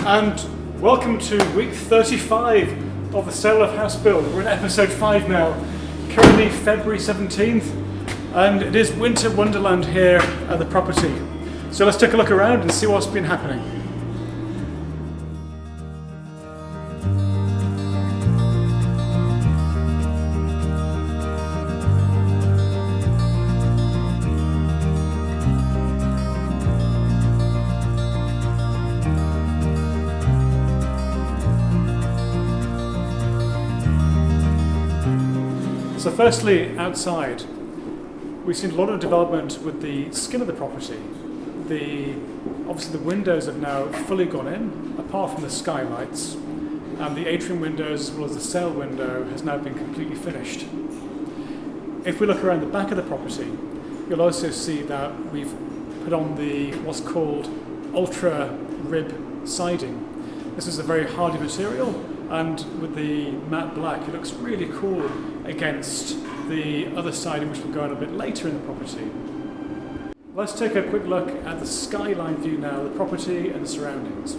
and welcome to week 35 of the Sale of House Build. We're in episode 5 now, currently February 17th, and it is winter wonderland here at the property. So let's take a look around and see what's been happening. So firstly, outside, we've seen a lot of development with the skin of the property. Obviously the windows have now fully gone in, apart from the skylights, and the atrium windows as well as the sail window has now been completely finished. If we look around the back of the property, you'll also see that we've put on the what's called ultra rib siding. This is a very hardy material, and with the matte black it looks really cool against the other siding, which will go on a bit later in the property. Let's take a quick look at the skyline view now, the property and the surroundings.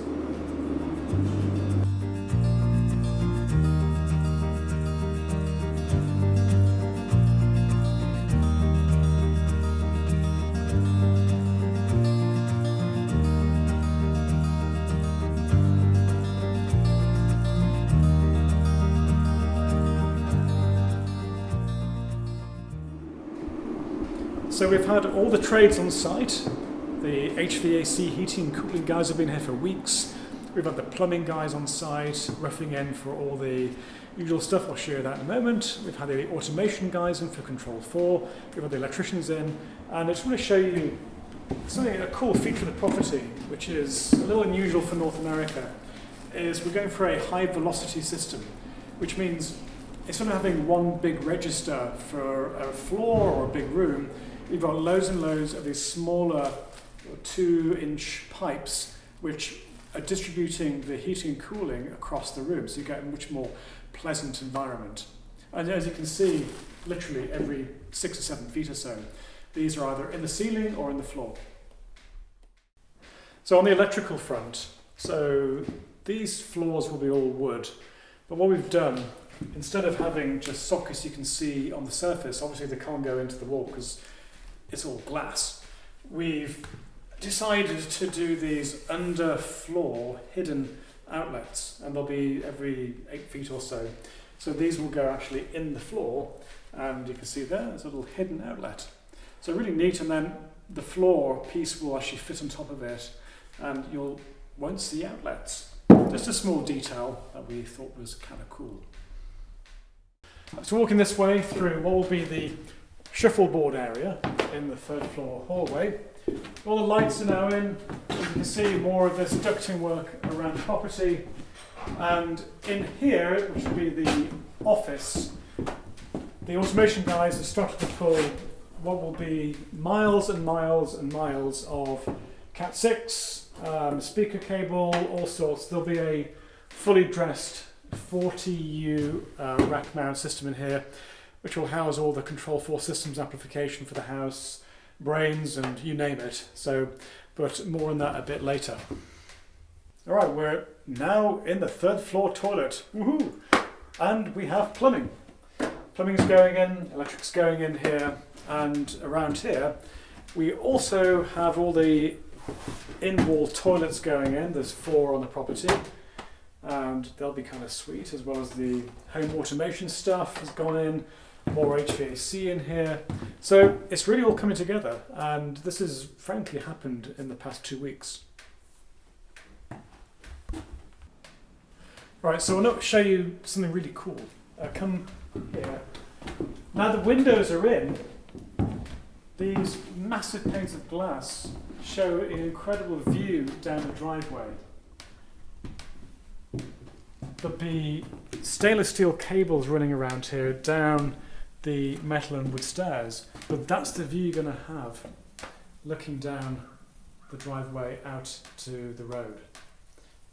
So we've had all the trades on site. The HVAC heating and cooling guys have been here for weeks. We've had the plumbing guys on site, roughing in for all the usual stuff. I'll show you that in a moment. We've had the automation guys in for Control 4. We've had the electricians in. And I just want to show you something, a cool feature of the property, which is a little unusual for North America, is we're going for a high velocity system, which means instead of having one big register for a floor or a big room, we've got loads and loads of these smaller 2-inch pipes which are distributing the heating and cooling across the room, so you get a much more pleasant environment. And as you can see, literally every 6 or 7 feet or so, these are either in the ceiling or in the floor. So on the electrical front, so these floors will be all wood, but what we've done, instead of having just sockets you can see on the surface, obviously they can't go into the wall because it's all glass. We've decided to do these underfloor hidden outlets, and they'll be every 8 feet or so. So these will go actually in the floor, and you can see there's a little hidden outlet. So really neat, and then the floor piece will actually fit on top of it, and you won't see outlets. Just a small detail that we thought was kind of cool. So walking this way through what will be the shuffleboard area in the 3rd floor hallway. All the lights are now in. You can see more of this ducting work around the property. And in here, which will be the office, the automation guys have started to pull what will be miles and miles and miles of Cat6, speaker cable, all sorts. There'll be a fully dressed 40U rack mount system in here, which will house all the Control 4 systems amplification for the house, brains, and you name it. So, but more on that a bit later. All right, we're now in the 3rd floor toilet. Woohoo! And we have plumbing. Plumbing's going in, electric's going in here, and around here we also have all the in-wall toilets going in. There's 4 on the property, and they'll be kind of sweet, as well as the home automation stuff has gone in, more HVAC in here. So it's really all coming together, and this has frankly happened in the past 2 weeks. Right, so I want to show you something really cool. Come here. Now the windows are in. These massive panes of glass show an incredible view down the driveway. There'll be stainless steel cables running around here down the metal and wood stairs, but that's the view you're going to have looking down the driveway out to the road.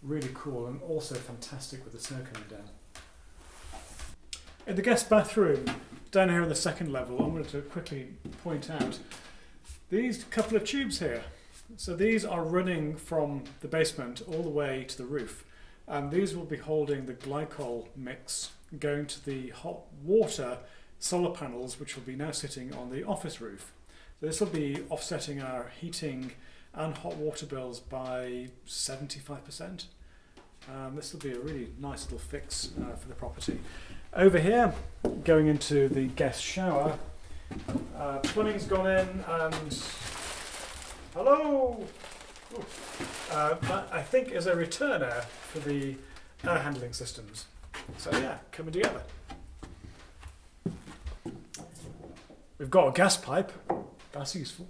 Really cool, and also fantastic with the snow coming down. In the guest bathroom, down here on the 2nd level, I wanted to quickly point out these couple of tubes here. So these are running from the basement all the way to the roof, and these will be holding the glycol mix going to the hot water solar panels, which will be now sitting on the office roof. So this will be offsetting our heating and hot water bills by 75%. This will be a really nice little fix for the property. Over here, going into the guest shower, plumbing's gone in, and hello! That I think is a returner for the air handling systems. So yeah, coming together. We've got a gas pipe. That's useful.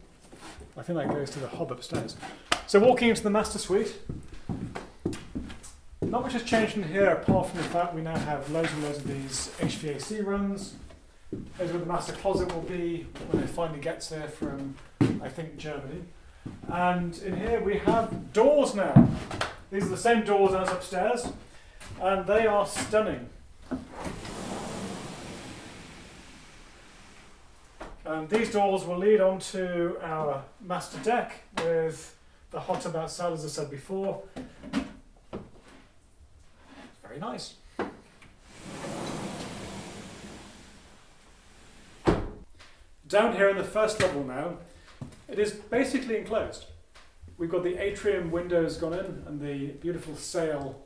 I think that goes to the hob upstairs. So walking into the master suite. Not much has changed in here apart from the fact we now have loads and loads of these HVAC runs. Here's where the master closet will be when it finally gets there from, I think, Germany. And in here we have doors now. These are the same doors as upstairs, and they are stunning. And these doors will lead onto our master deck with the hot tub outside, as I said before. Very nice. Down here on the first level now, it is basically enclosed. We've got the atrium windows gone in and the beautiful sail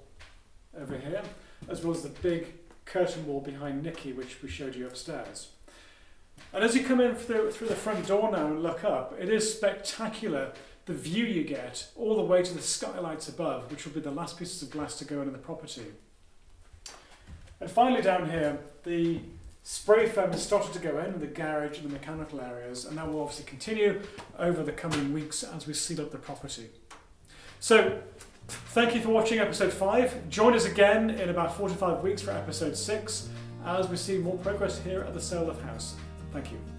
over here, as well as the big curtain wall behind Nikki, which we showed you upstairs. And as you come in through the front door now and look up, it is spectacular, the view you get all the way to the skylights above, which will be the last pieces of glass to go in the property. And finally down here, the spray foam has started to go in the garage and the mechanical areas, and that will obviously continue over the coming weeks as we seal up the property. So, thank you for watching episode 5. Join us again in about 4 to 5 weeks for episode 6 as we see more progress here at the Luff house. Thank you.